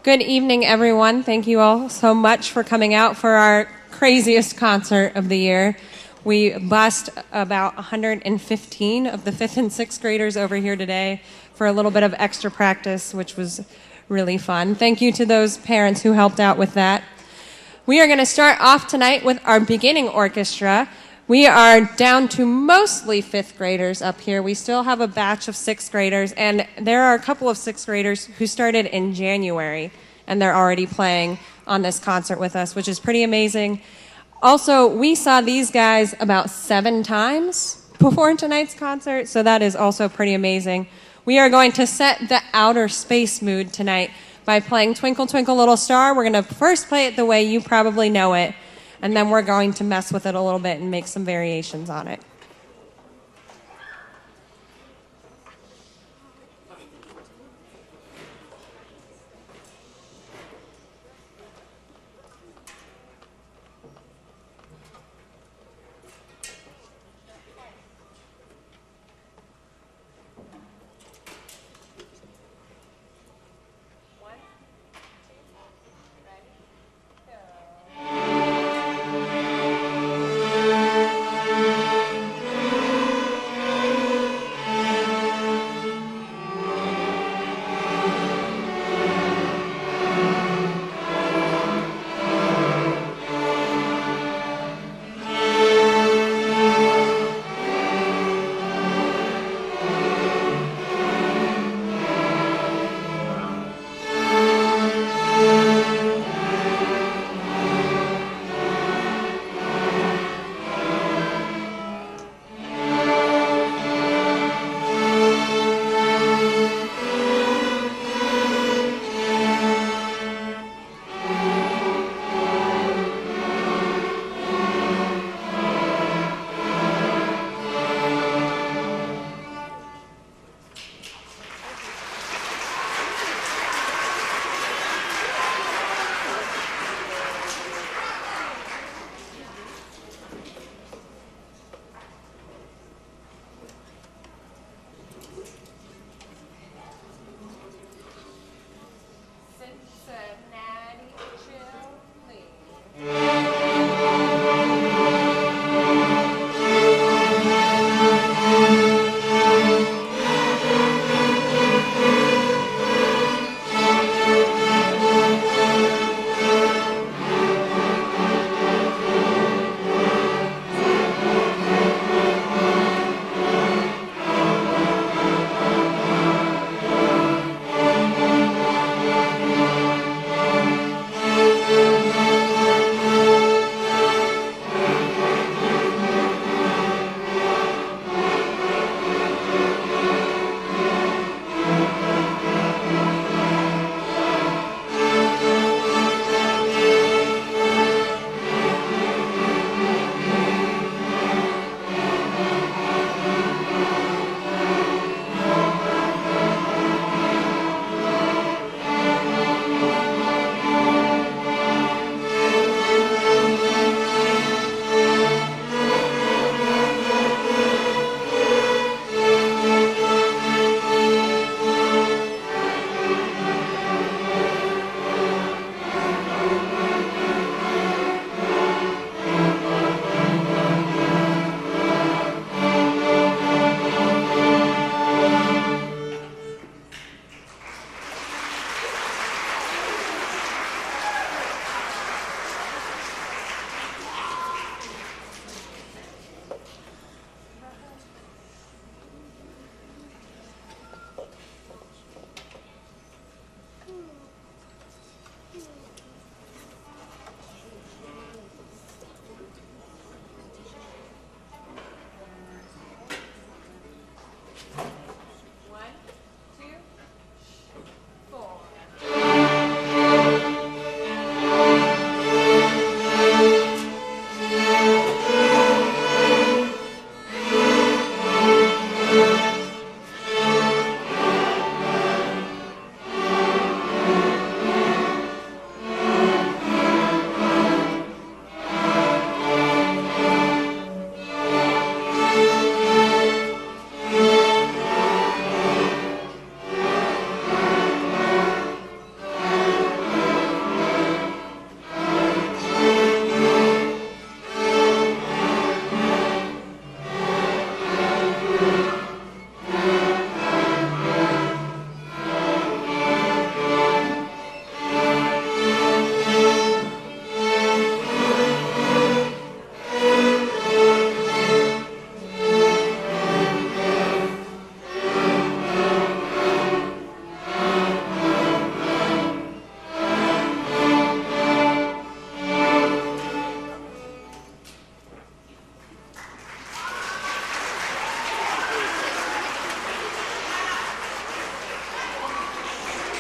Good evening, everyone. Thank you all so much for coming out for our craziest concert of the year. We bussed about 115 of the 5th and 6th graders over here today for a little bit of extra practice, which was really fun. Thank you to those parents who helped out with that. We are going to start off tonight with our beginning orchestra. We are down to mostly 5th graders up here. We still have a batch of 6th graders, and there are a couple of 6th graders who started in January, and they're already playing on this concert with us, which is pretty amazing. Also, we saw these guys about 7 times before tonight's concert, so that is also pretty amazing. We are going to set the outer space mood tonight by playing Twinkle Twinkle Little Star. We're going to first play it the way you probably know it, and then we're going to mess with it a little bit and make some variations on it.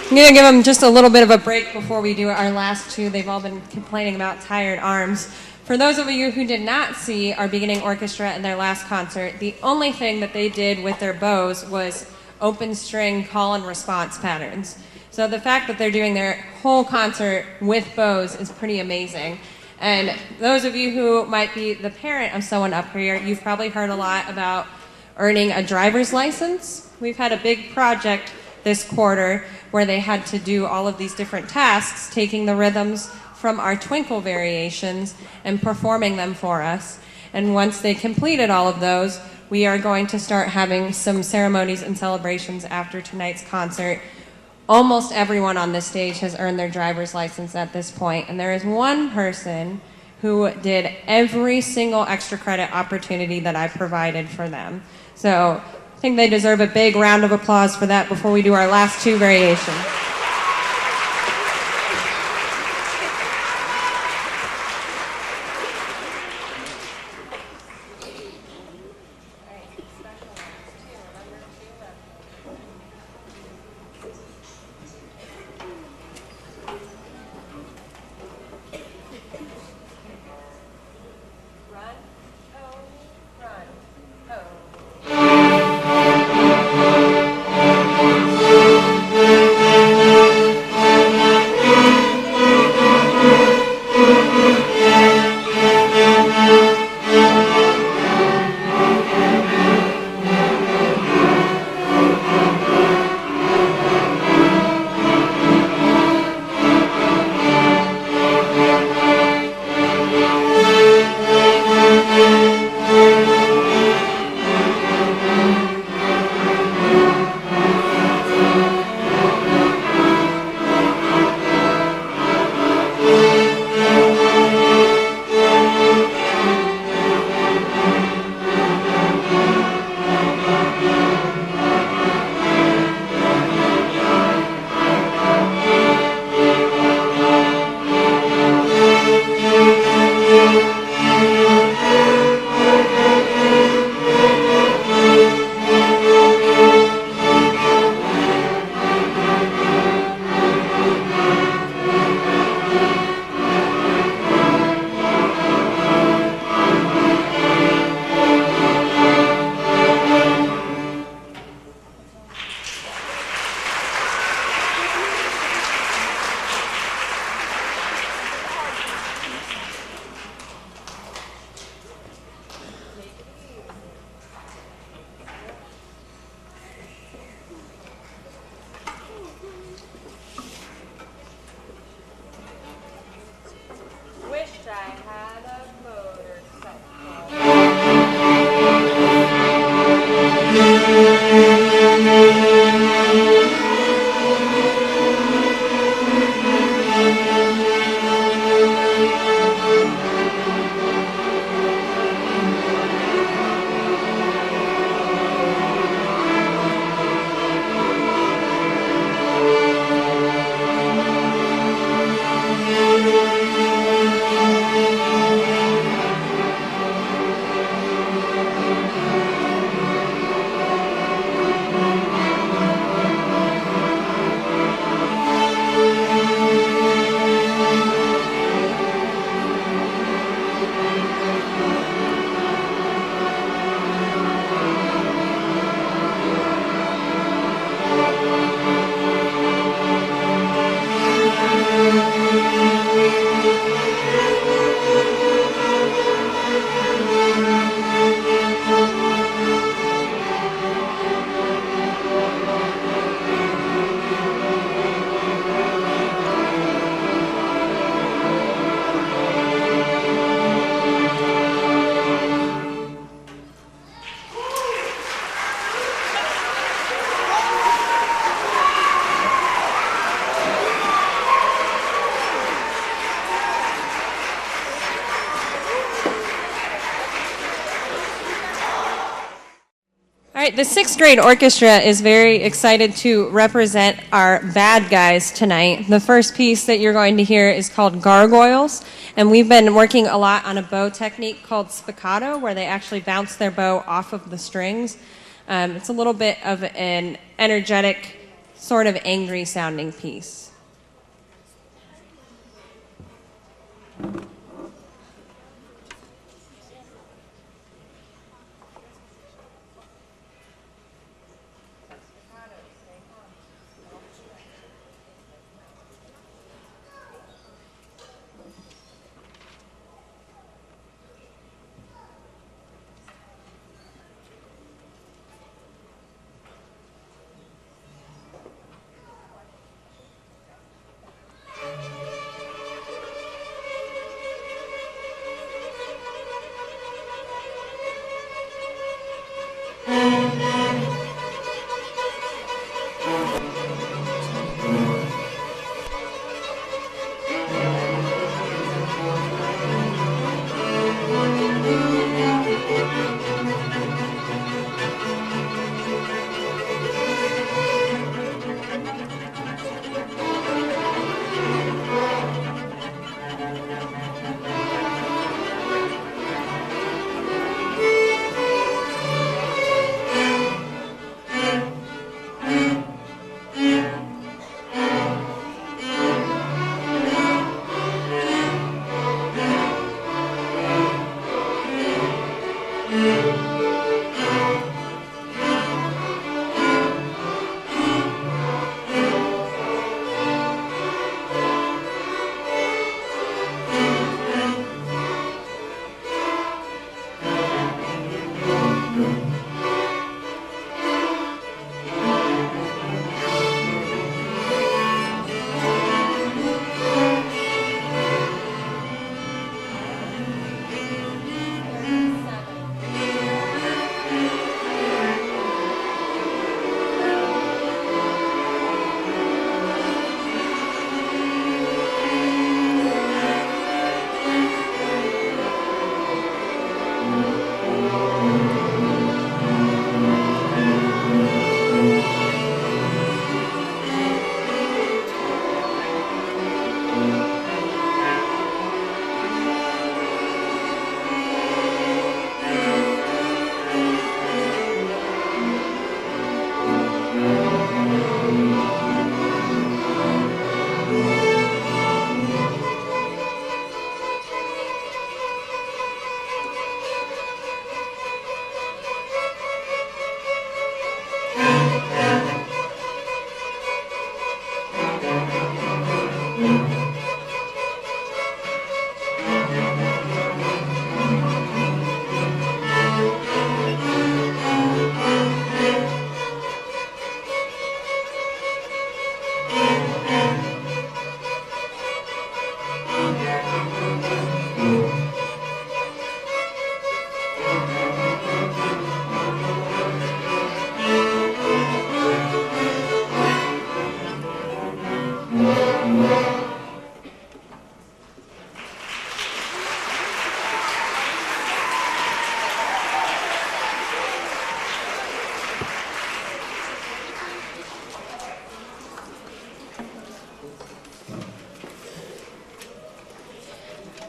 I'm going to give them just a little bit of a break before we do our last two. They've all been complaining about tired arms. For those of you who did not see our beginning orchestra in their last concert, the only thing that they did with their bows was open string call and response patterns. So the fact that they're doing their whole concert with bows is pretty amazing. And those of you who might be the parent of someone up here, you've probably heard a lot about earning a driver's license. We've had a big project this quarter where they had to do all of these different tasks, taking the rhythms from our twinkle variations and performing them for us. And once they completed all of those, we are going to start having some ceremonies and celebrations after tonight's concert. Almost everyone on this stage has earned their driver's license at this point, and there is one person who did every single extra credit opportunity that I provided for them. So I think they deserve a big round of applause for that before we do our last two variations. right, the sixth grade orchestra is very excited to represent our bad guys tonight. The first piece that you're going to hear is called Gargoyles, and we've been working a lot on a bow technique called spiccato, where they actually bounce their bow off of the strings. It's a little bit of an energetic sort of angry sounding piece.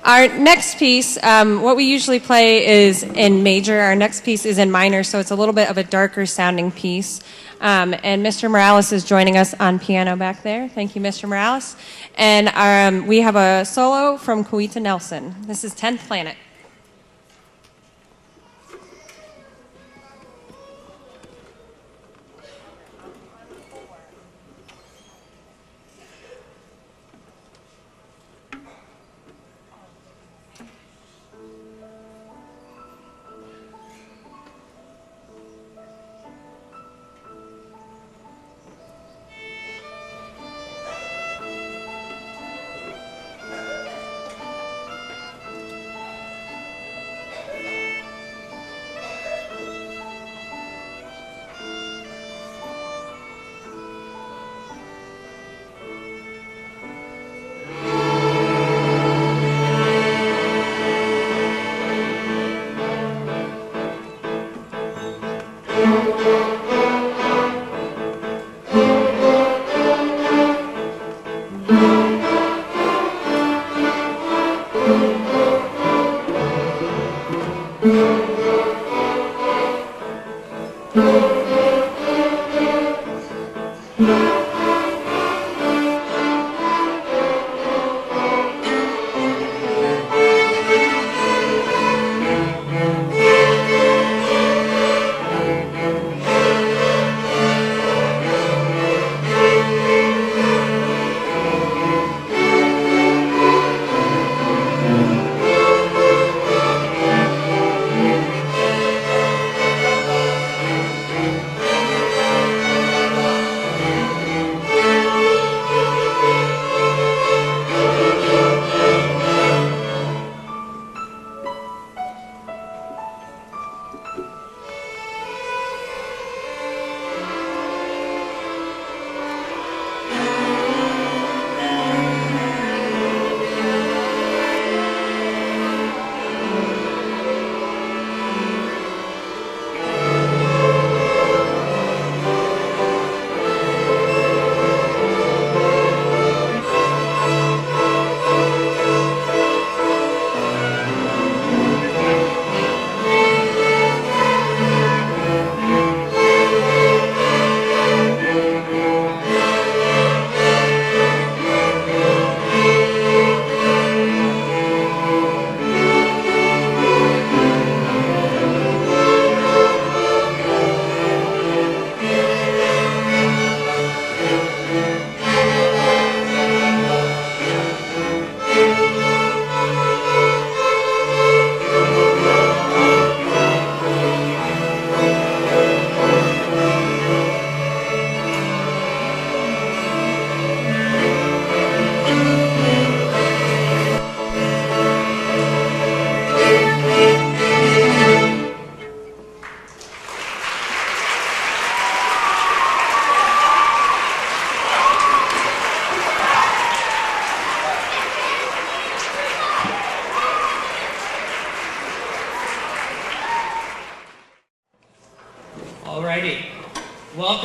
Our next piece, what we usually play is in major. Our next piece is in minor, so it's a little bit of a darker sounding piece. And Mr. Morales is joining us on piano back there. Thank you, Mr. Morales. And we have a solo from Kuita Nelson. This is 10th Planet.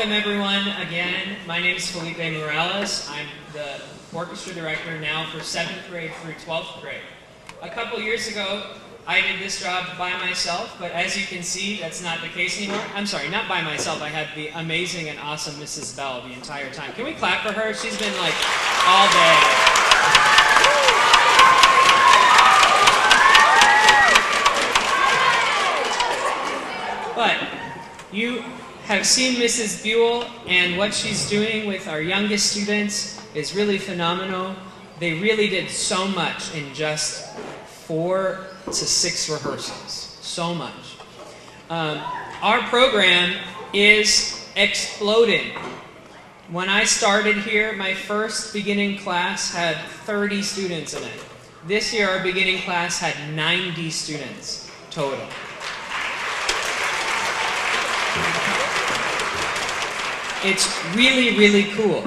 Welcome everyone again. My name is Felipe Morales. I'm the orchestra director now for 7th grade through 12th grade. A couple years ago, I did this job by myself, but as you can see, that's not the case anymore. I'm sorry, not by myself. I had the amazing and awesome Mrs. Bell the entire time. Can we clap for her? She's been like all day. But you have seen Mrs. Buell, and what she's doing with our youngest students is really phenomenal. They really did so much in just 4 to 6 rehearsals. So much. Our program is exploding. When I started here, my first beginning class had 30 students in it. This year, our beginning class had 90 students total. It's really, really cool.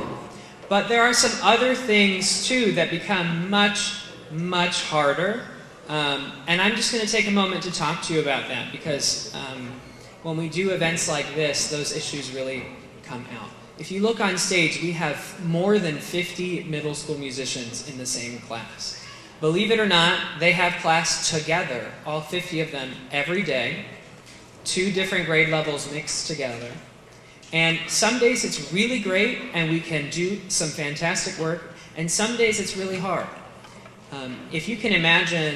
But there are some other things, too, that become much, much harder. And I'm just going to take a moment to talk to you about that, because when we do events like this, those issues really come out. If you look on stage, we have more than 50 middle school musicians in the same class. Believe it or not, they have class together, all 50 of them, every day. 2 different grade levels mixed together. And some days it's really great and we can do some fantastic work, and some days it's really hard. If you can imagine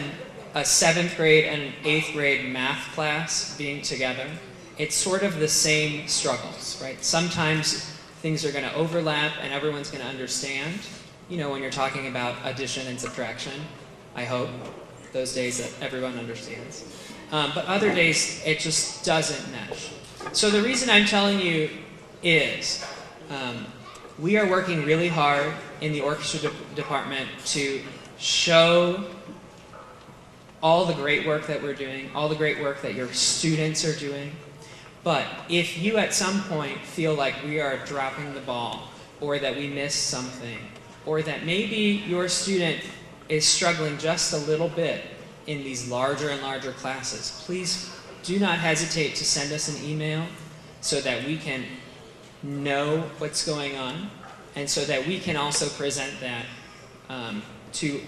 a 7th grade and an 8th grade math class being together, it's sort of the same struggles, right? Sometimes things are going to overlap and everyone's going to understand, you know, when you're talking about addition and subtraction, I hope, those days that everyone understands. But other days, it just doesn't mesh. So the reason I'm telling you is we are working really hard in the orchestra department to show all the great work that we're doing, all the great work that your students are doing. But if you at some point feel like we are dropping the ball, or that we missed something, or that maybe your student is struggling just a little bit in these larger and larger classes, please do not hesitate to send us an email so that we can know what's going on, and so that we can also present that to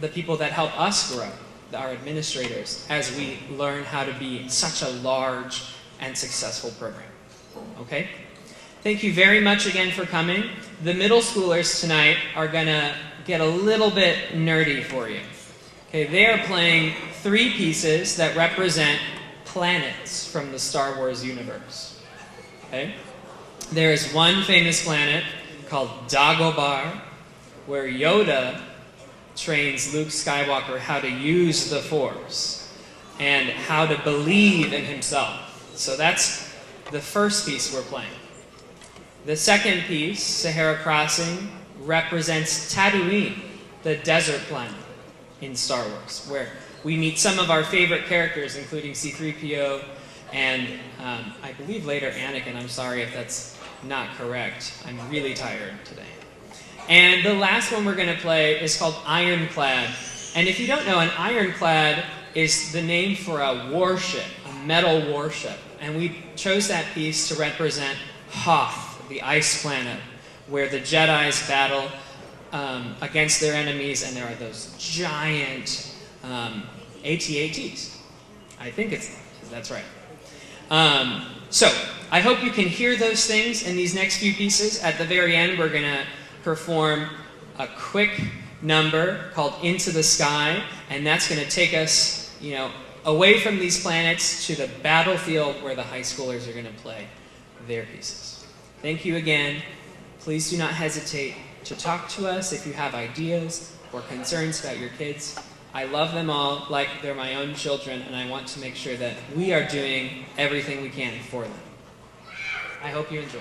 the people that help us grow, our administrators, as we learn how to be such a large and successful program. Okay? Thank you very much again for coming. The middle schoolers tonight are going to get a little bit nerdy for you. Okay, they are playing 3 pieces that represent planets from the Star Wars universe. Okay? There is one famous planet called Dagobah, where Yoda trains Luke Skywalker how to use the Force and how to believe in himself. So that's the first piece we're playing. The second piece, Sahara Crossing, represents Tatooine, the desert planet in Star Wars, where we meet some of our favorite characters, including C-3PO and I believe later Anakin. I'm sorry if that's not correct. I'm really tired today. And the last one we're going to play is called Ironclad. And if you don't know, an ironclad is the name for a warship, a metal warship. And we chose that piece to represent Hoth, the ice planet, where the Jedis battle against their enemies, and there are those giant AT-ATs. I think that's right. So I hope you can hear those things in these next few pieces. At the very end, we're going to perform a quick number called Into the Sky, and that's going to take us, you know, away from these planets to the battlefield where the high schoolers are going to play their pieces. Thank you again. Please do not hesitate to talk to us if you have ideas or concerns about your kids. I love them all like they're my own children, and I want to make sure that we are doing everything we can for them. I hope you enjoy.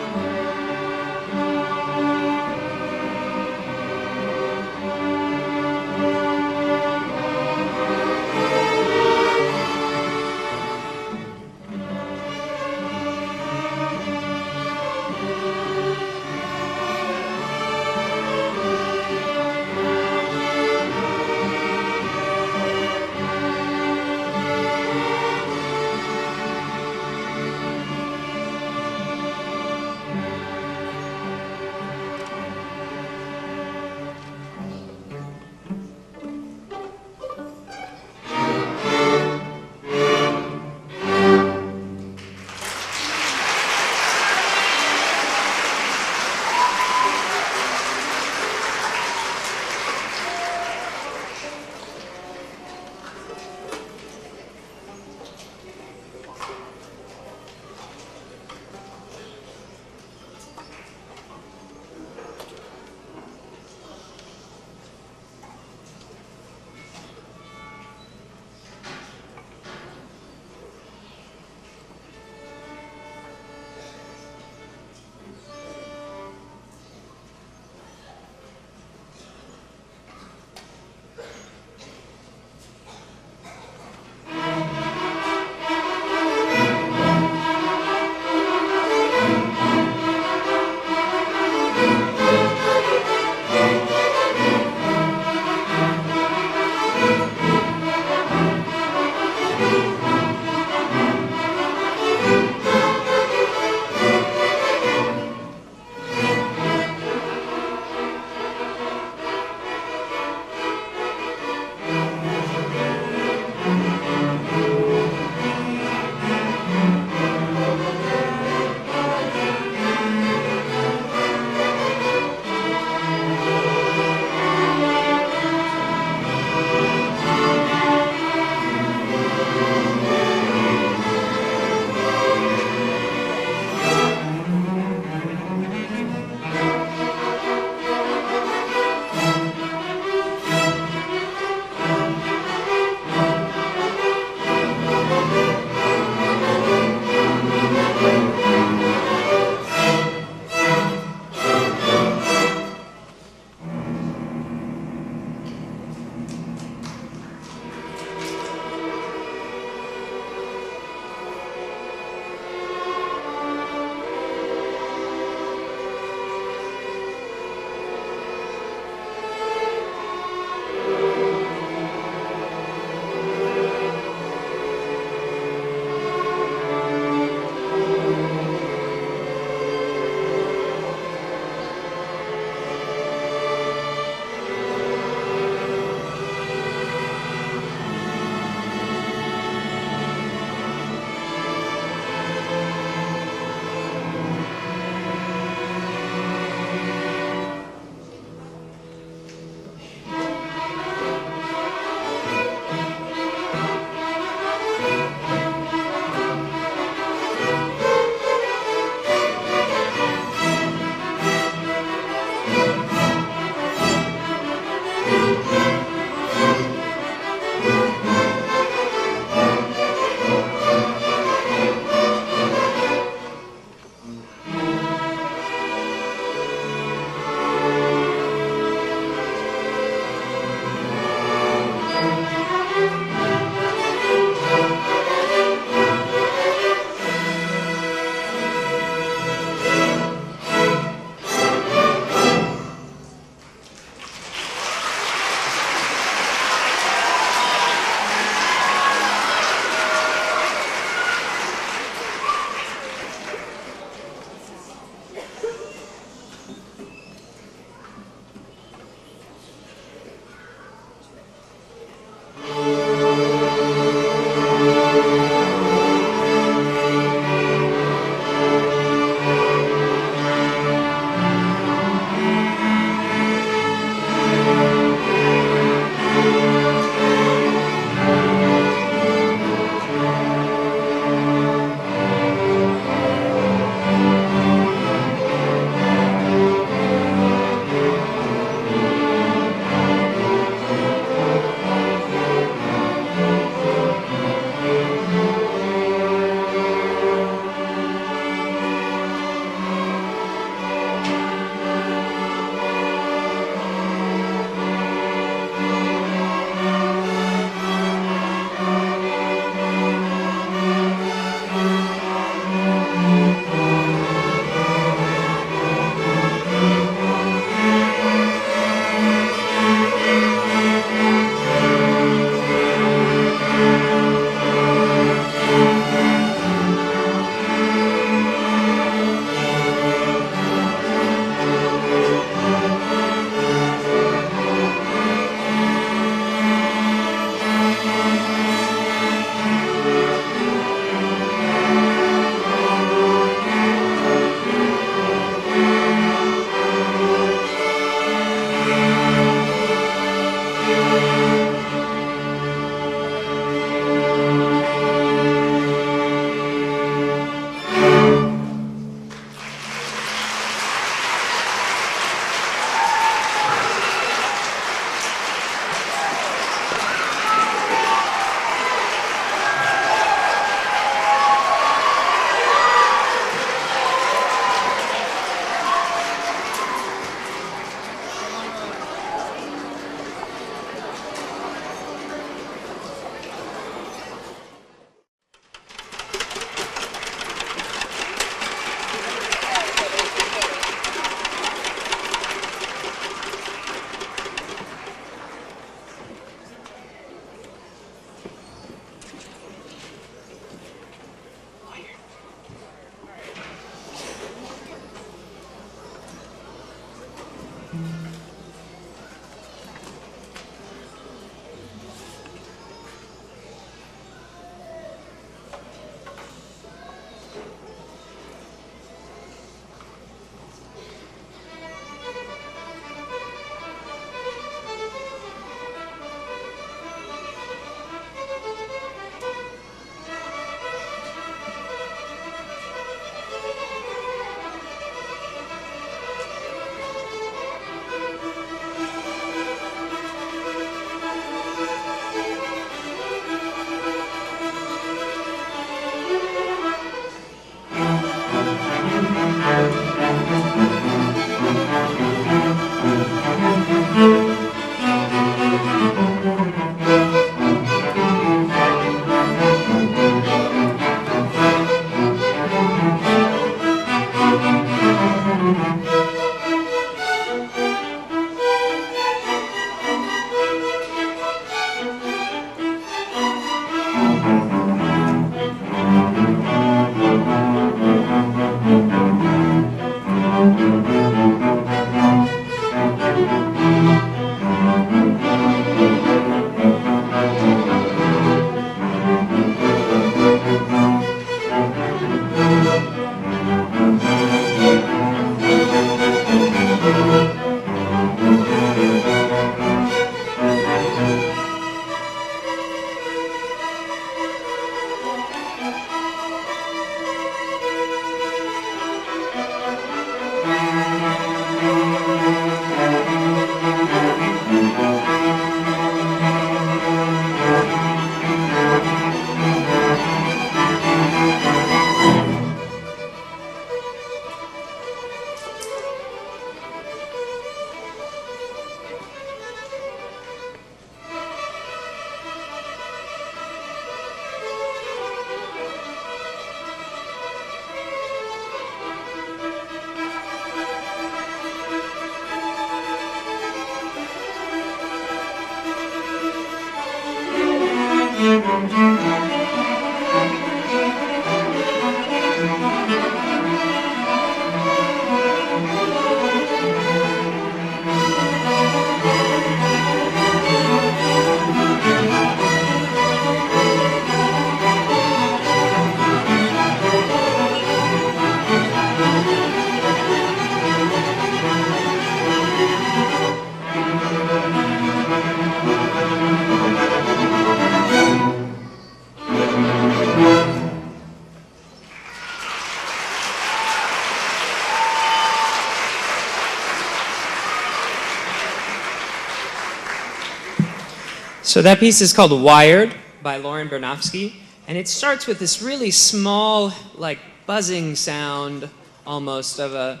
So that piece is called Wired by Lauren Bernofsky, and it starts with this really small, like buzzing sound almost of a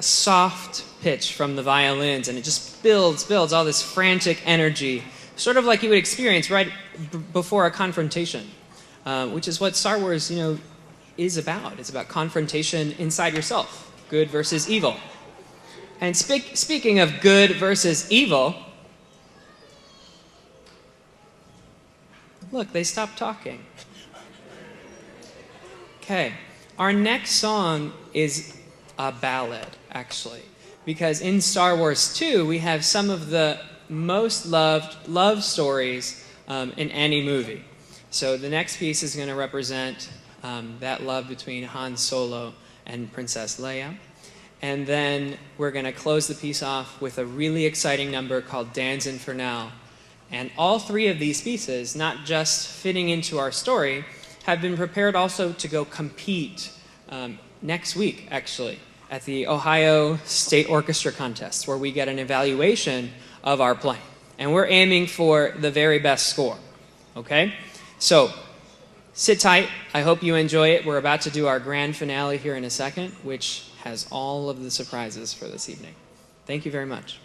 soft pitch from the violins, and it just builds all this frantic energy, sort of like you would experience right before a confrontation, which is what Star Wars, is about. It's about confrontation inside yourself, good versus evil. And speaking of good versus evil, look, they stopped talking. Okay, our next song is a ballad, actually, because in Star Wars 2, we have some of the most loved love stories in any movie. So the next piece is going to represent that love between Han Solo and Princess Leia. And then we're going to close the piece off with a really exciting number called Dan's Infernal. And all three of these pieces, not just fitting into our story, have been prepared also to go compete next week, actually, at the Ohio State Orchestra Contest, where we get an evaluation of our playing. And we're aiming for the very best score, okay? So sit tight. I hope you enjoy it. We're about to do our grand finale here in a second, which has all of the surprises for this evening. Thank you very much.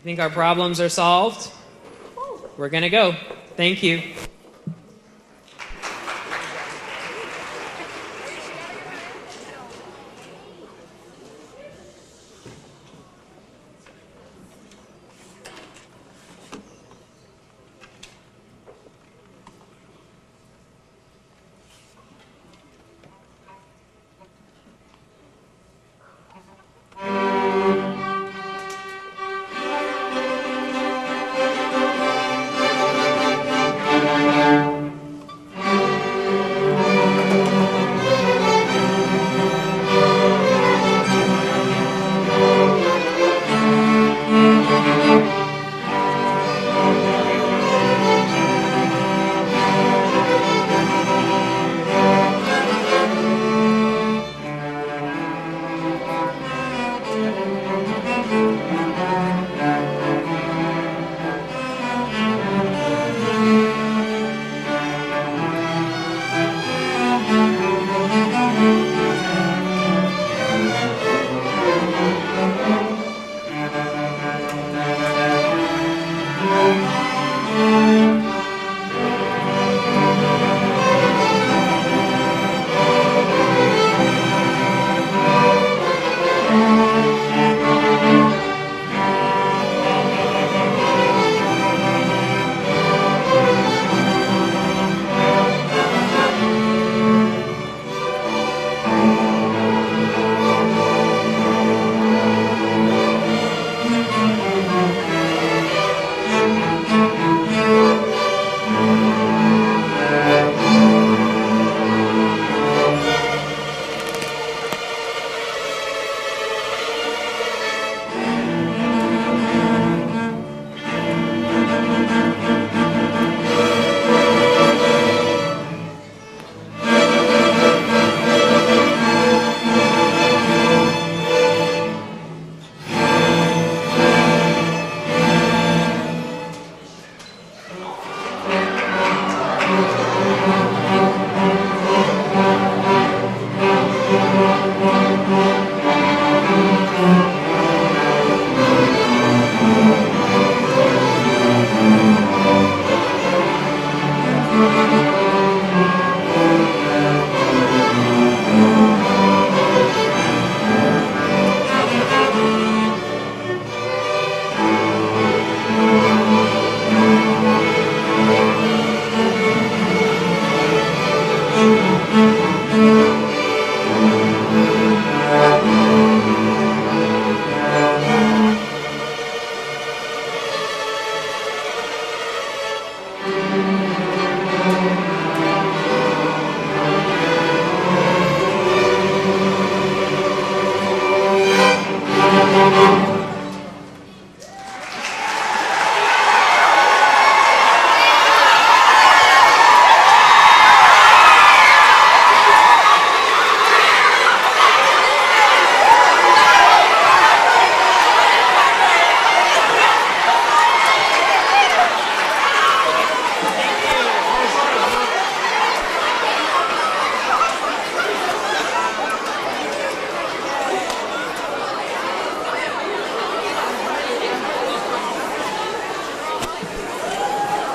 I think our problems are solved. We're going to go. Thank you.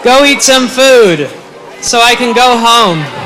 Go eat some food so I can go home.